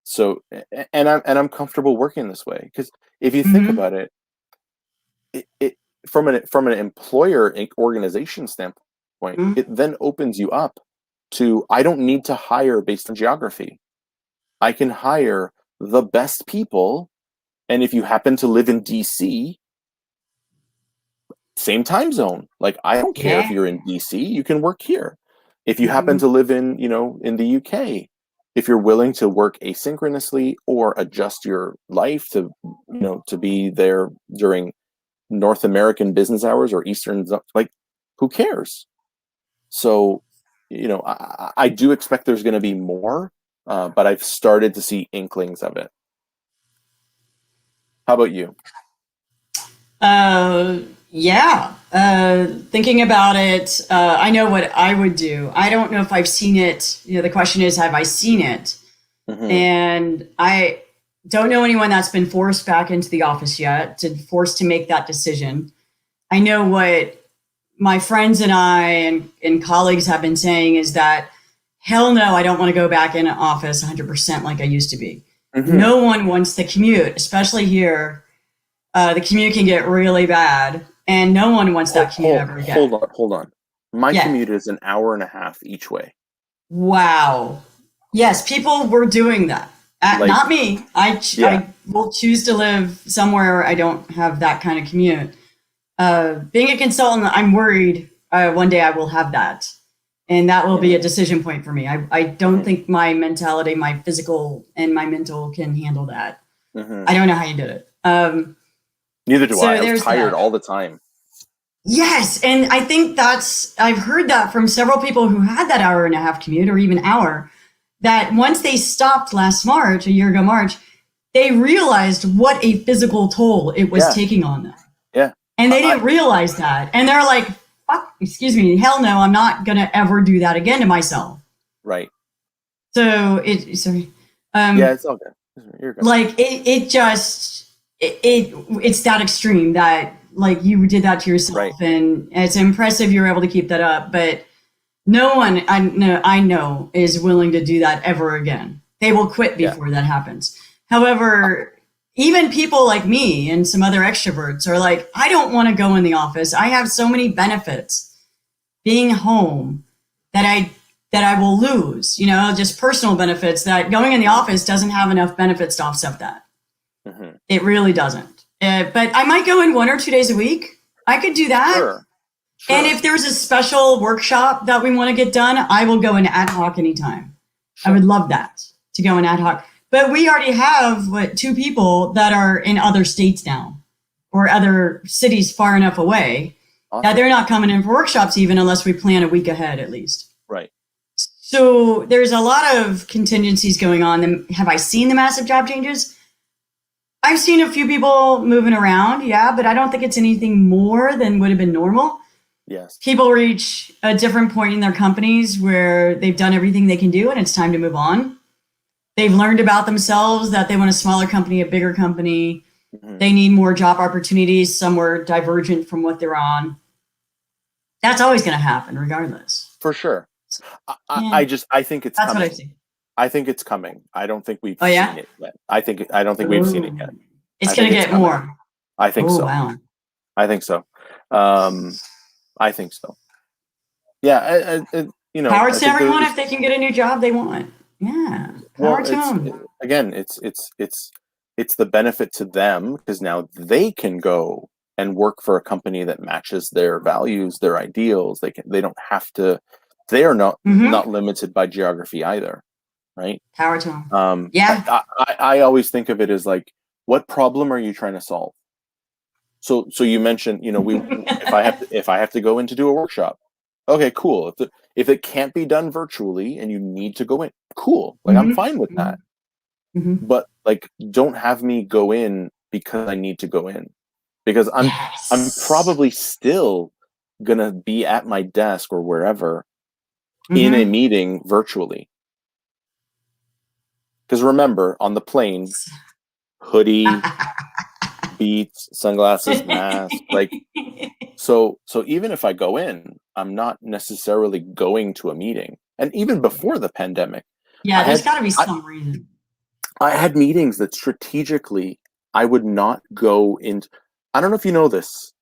So, and I'm comfortable working this way, because if you think about it, it from an employer organization standpoint, it then opens you up to, I don't need to hire based on geography. I can hire the best people, and if you happen to live in DC, same time zone. Like, I don't care if you're in DC, you can work here. If you happen to live in, in the UK, if you're willing to work asynchronously or adjust your life to, to be there during North American business hours or Eastern, like, who cares? So, I do expect there's going to be more, but I've started to see inklings of it. How about you? Yeah. Thinking about it, I know what I would do. I don't know if I've seen it. The question is, have I seen it? And I don't know anyone that's been forced back into the office yet, forced to make that decision. I know what my friends and I and colleagues have been saying is that, hell no, I don't want to go back in an office 100% like I used to be. No one wants the commute, especially here. The commute can get really bad, and no one wants that commute ever again. Hold on. My commute is an hour and a half each way. Wow. Yes, people were doing that. Not me. I will choose to live somewhere where I don't have that kind of commute. Being a consultant, I'm worried one day I will have that. And that will be a decision point for me. I don't think my mentality, my physical and my mental can handle that. I don't know how you did it. Neither do I. I was tired all the time. Yes. And I think I've heard that from several people who had that hour and a half commute, or even hour, that once they stopped a year ago March, they realized what a physical toll it was taking on them. Yeah. And they didn't realize that. And they're like, fuck, excuse me, hell no, I'm not going to ever do that again to myself. Right. So yeah, it's all good. You're good. Like it's that extreme that, like, you did that to yourself, right. And it's impressive you're able to keep that up, but no one I know is willing to do that ever again. They will quit before that happens. However, even people like me and some other extroverts are like, I don't want to go in the office. I have so many benefits being home that I will lose, just personal benefits, that going in the office doesn't have enough benefits to offset that. It really doesn't. But I might go in 1 or 2 days a week. I could do that. Sure. And if there's a special workshop that we want to get done, I will go in ad hoc anytime. Sure. I would love that, to go in ad hoc. But we already have 2 people that are in other states now, or other cities far enough away that they're not coming in for workshops even unless we plan a week ahead at least. Right. So there's a lot of contingencies going on. Have I seen the massive job changes? I've seen a few people moving around, but I don't think it's anything more than would have been normal. Yes. People reach a different point in their companies where they've done everything they can do and it's time to move on. They've learned about themselves that they want a smaller company, a bigger company. They need more job opportunities somewhere divergent from what they're on. That's always going to happen regardless. For sure. I think it's That's coming. What I see. I think it's coming. I don't think we've seen it yet. I don't think we've seen it yet. It's going to get more. I think so. Wow. I think so. I think so. Yeah. Power to everyone if they can get a new job they want. Yeah. Power to them. Again, it's the benefit to them, because now they can go and work for a company that matches their values, their ideals. They don't have to. They are not limited by geography either. Right. Power to them. Yeah. I always think of it as like, what problem are you trying to solve? So you mentioned, if I have to go in to do a workshop, okay, cool. If it can't be done virtually and you need to go in, cool. Like, I'm fine with that. But like, don't have me go in because I need to go in, because I'm probably still gonna be at my desk or wherever in a meeting virtually. Because remember, on the plane, hoodie, Beats, sunglasses, mask, like so even if I go in, I'm not necessarily going to a meeting. And even before the pandemic, yeah, there's got to be some reason. I had meetings that strategically I would not go into. I don't know if you know this,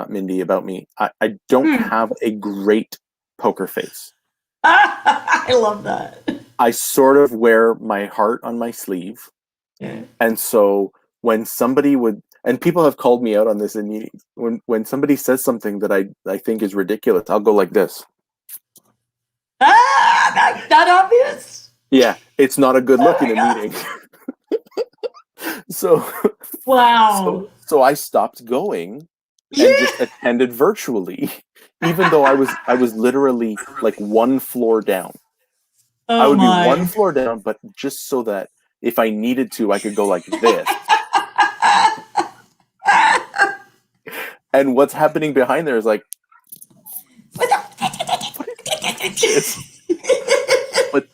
Mindy, about me. I don't have a great poker face. I love that. I sort of wear my heart on my sleeve. Yeah. And so when somebody would, and people have called me out on this in meetings, when somebody says something that I think is ridiculous, I'll go like this. That obvious? Yeah, it's not a good look in a meeting. So wow. So I stopped going and just attended virtually, even though I was literally like one floor down. Oh I would my. be one floor down, but just so that if I needed to, I could go like this. And what's happening behind there is like, but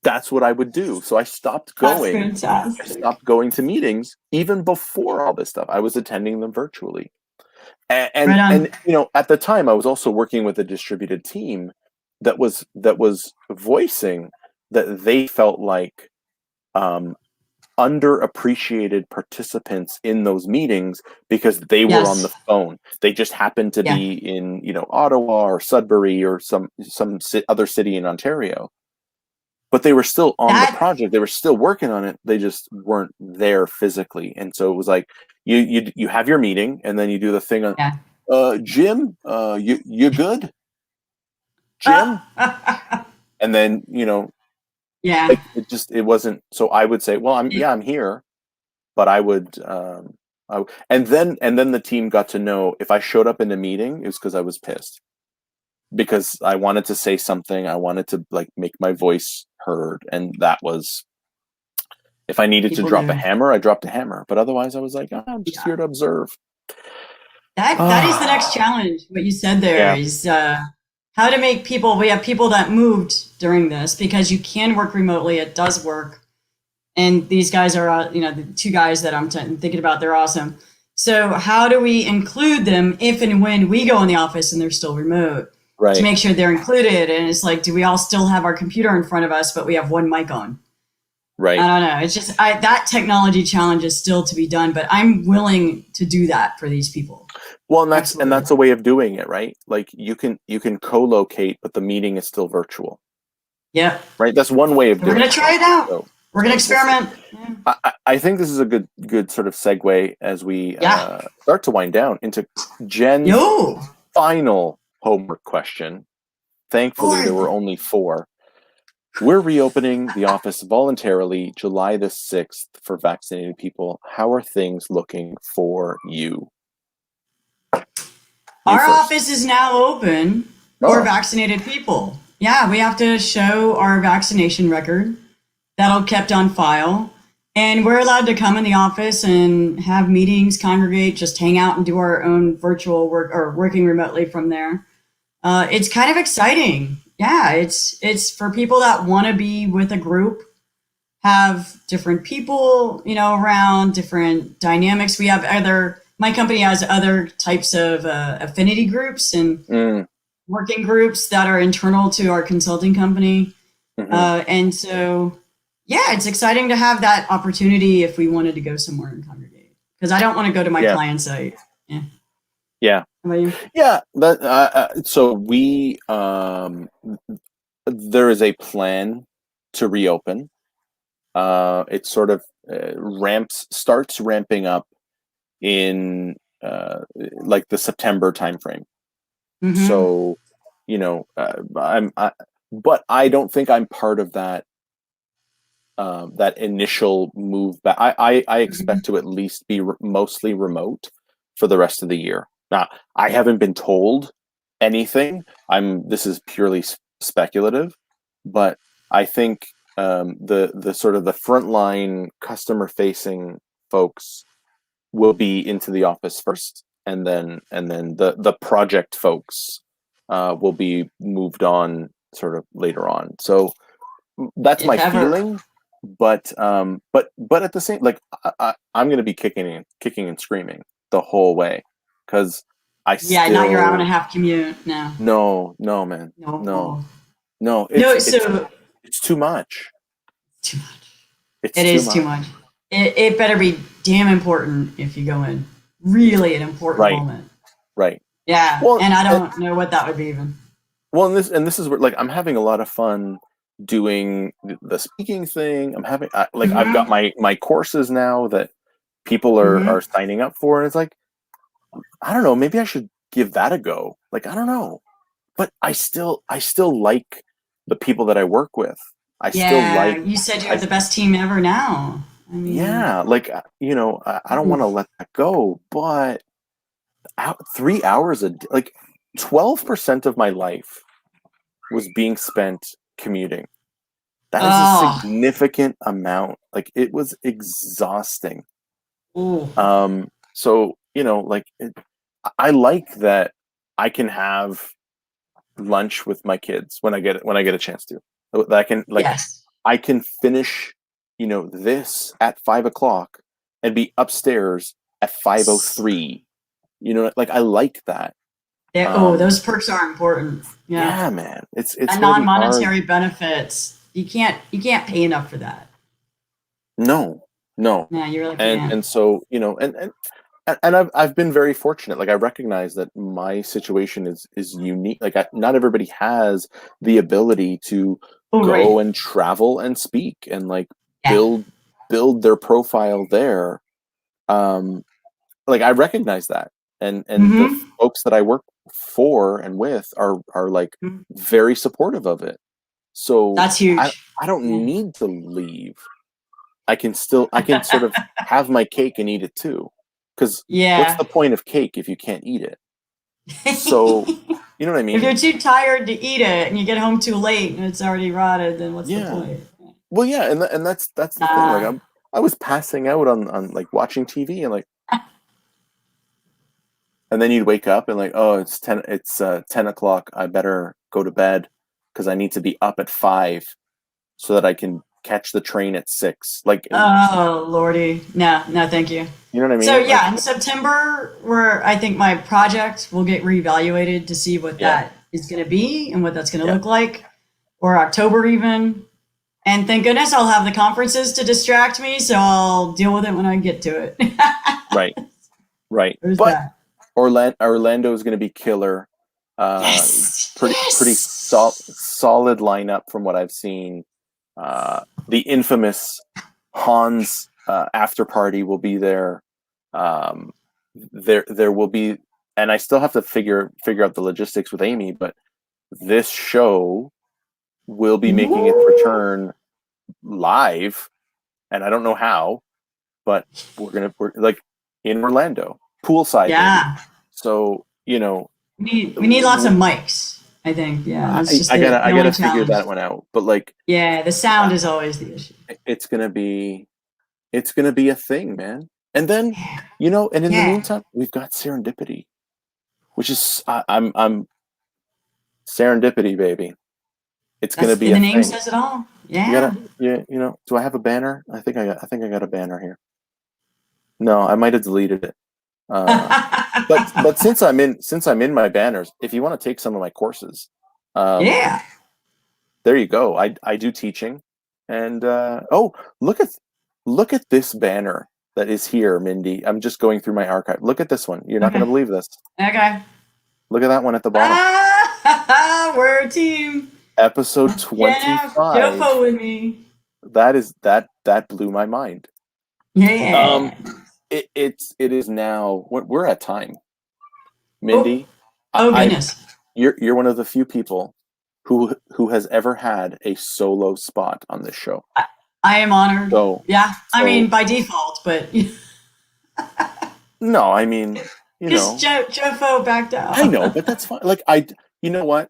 that's what I would do. So I stopped going. That's fantastic. I stopped going to meetings even before all this stuff. I was attending them virtually. And you know, at the time I was also working with a distributed team that was voicing that they felt like underappreciated participants in those meetings because they were on the phone. They just happened to be in, you know, Ottawa or Sudbury or some other city in Ontario. But they were still on the project. They were still working on it. They just weren't there physically. And so it was like you have your meeting and then you do the thing on Jim, you good? Jim? And then, you know, like it wasn't. So I would say, well, I'm here, but I would and then the team got to know if I showed up in a meeting, it was because I was pissed. Because I wanted to say something, I wanted to like make my voice heard, and that was if I needed to drop a hammer, I dropped a hammer. But otherwise, I was like, I'm just here to observe. That is the next challenge. What you said there is how to make people. We have people that moved during this because you can work remotely. It does work, and these guys are you know the two guys that I'm thinking about. They're awesome. So how do we include them if and when we go in the office and they're still remote? Right. To make sure they're included. And it's like, do we all still have our computer in front of us, but we have one mic on? Right. I don't know. It's just that technology challenge is still to be done, but I'm willing to do that for these people. Well, and that's a way of doing it, right? Like you can co-locate, but the meeting is still virtual. Yep. Right. That's one way of doing it. We're going to try it out. So, we're going to experiment. I think this is a good sort of segue as we start to wind down into Jen's final homework question. Thankfully, there were only 4. We're reopening the office voluntarily July the 6th for vaccinated people. How are things looking for you? Our office is now open for vaccinated people. Yeah, we have to show our vaccination record. That'll kept on file. And we're allowed to come in the office and have meetings, congregate, just hang out and do our own virtual work or working remotely from there. It's kind of exciting. Yeah, it's for people that want to be with a group, have different people, you know, around, different dynamics. We have my company has other types of affinity groups and working groups that are internal to our consulting company. And so, yeah, it's exciting to have that opportunity if we wanted to go somewhere and congregate. Because I don't want to go to my client site. Yeah. Yeah. How about you? Yeah. So we there is a plan to reopen. It sort of starts ramping up in like the September timeframe. So, you know, but I don't think I'm part of that. That initial move back. I expect to at least be mostly remote for the rest of the year. Now, I haven't been told anything. This is purely speculative, but I think the sort of the frontline customer facing folks will be into the office first, and then the project folks will be moved on sort of later on. So that's my feeling. but at the same, like I'm going to be kicking and screaming the whole way because I Yeah, not your hour and a still half commute. No. no man no No. no No, so it's too much. too much. It's It too is too much. much. It better be damn important if you go in. Really an important Right, moment. right. Yeah, Well, and I don't know what that would be even. well, and this is where like I'm having a lot of fun doing the speaking thing. Like I've got Mm-hmm. my courses now that people are Mm-hmm. signing up for, and it's like I don't know, maybe I should give that a go. Like I don't know, but I still like the people that I work with. I still Yeah, like you said you I have the best team ever now. I mean, yeah, like I don't want to oof. let that go, but 3 hours like 12% of my life was being spent commuting. That is a Oh, significant amount. Like it was exhausting. ooh. So like I like that I can have lunch with my kids when I get a chance to. That I can like Yes. I can finish, this at 5 o'clock and be upstairs at 5:03. Like I like that. Oh, Um, those perks are important. Yeah. yeah, man, it's And gonna be hard. non-monetary benefits. You can't pay enough for that. No, no, No, you really and can't. and so and I've been very fortunate. Like I recognize that my situation is unique. Like not everybody has the ability to Oh, right. go and travel and speak and like Yeah. build build their profile there. Um, like I recognize that, and the Mm-hmm. folks that I work for and with are like very supportive of it. So That's I huge. I don't Yeah. need to leave. I can sort of have my cake and eat it too. Because what's Yeah. the point of cake if you can't eat it? So, you know what I If mean? you're too tired to eat it and you get home too late and it's already rotted, then what's the Yeah. point? Well, yeah, and that's the thing. Like Nah. I was passing out on like watching TV and like, and then you'd wake up and like, oh, it's 10 o'clock. I better go to bed because I need to be up at 5 so that I can catch the train at 6. Like, Oh, Lordy. No, no, thank you. you know what I So mean? yeah, Like, in September, where I think my project will get reevaluated to see what yeah, that is going to be and what that's going to yeah, look like, or October even. And thank goodness I'll have the conferences to distract me, so I'll deal with it when I get to it. right, right. There's But that. Orlando is going to be killer. Uh, Yes, pretty yes. solid lineup from what I've seen. The infamous Hans after party will be there. Um, there will be, and I still have to figure out the logistics with Amy, but this show will be making its Woo. return live, and I don't know how, but we're like in Orlando, poolside maybe. Yeah, So we need lots of mics. I think. Yeah, that's just the I only gotta figure challenge. that one out. But like, Yeah, the uh, sound is always the issue. it's gonna be a thing, man. And then Yeah, and in the yeah. meantime, we've got serendipity, which is I'm serendipity, baby. It's gonna That's be the a name thing. says it all. You Yeah. gotta, yeah, do I have a banner? I think I got a banner here. No, I might have deleted it. Uh, but since I'm in my banners, if you want to take some of my courses, um, Yeah. there you go. I do teaching, and oh, look at this banner that is here, Mindy. I'm just going through my archive. Look at this one. You're not going to Okay. believe this. Okay. Look at that one at the bottom. Ah, we're a team. Episode Can't have Joe 25. with me. That blew my mind. Um, Yeah. it is now. We're at time, Oh, Mindy. oh I've goodness. you're one of the few people who has ever had a solo spot on this show. I, I am honored. So Yeah. I mean, so by default, but no, I mean, because Joe backed I out. know, but that's fine. Like you know what?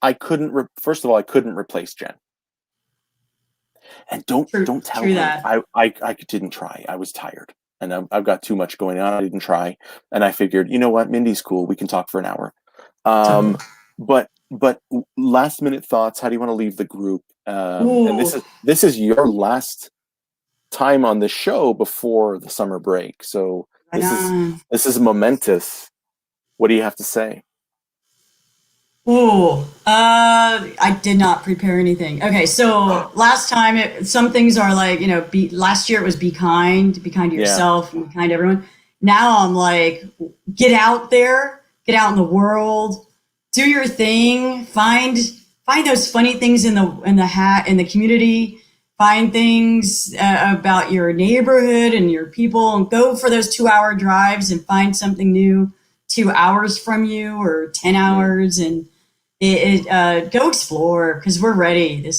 I couldn't. First of all, I couldn't replace Jen, and True. don't tell True her that. I didn't try. I was tired, and I've got too much going on. I didn't try, and I figured, you know what? Mindy's cool. We can talk for an hour. Totally. But last minute thoughts. How do you want to leave the group? And this is your last time on the show before the summer break. So this is momentous. What do you have to say? I did not prepare anything. Okay, so last time, some things are like, last year it was be kind to yourself and be kind to everyone. Now I'm like, get out there, get out in the world, do your thing, find those funny things in the community, find things about your neighborhood and your people, and go for those 2-hour drives and find something new 2 hours from you or 10 hours and go explore, because we're ready.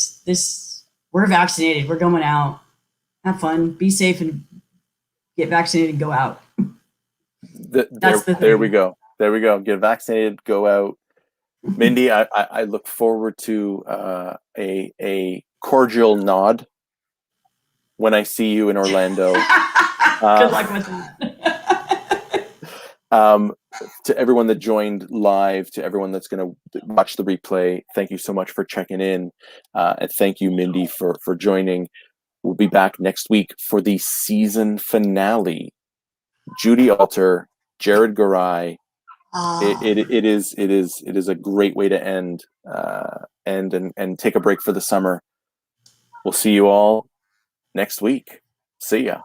We're vaccinated. We're going out. Have fun. Be safe and get vaccinated and go out. There we go. There we go. Get vaccinated. Go out. Mindy, I look forward to a cordial nod when I see you in Orlando. Good luck with that. To everyone that joined live, to everyone that's going to watch the replay, thank you so much for checking in. And thank you, Mindy, for joining. We'll be back next week for the season finale. Judy Alter, Jared Garai. It is a great way to end and take a break for the summer. We'll see you all next week. See ya.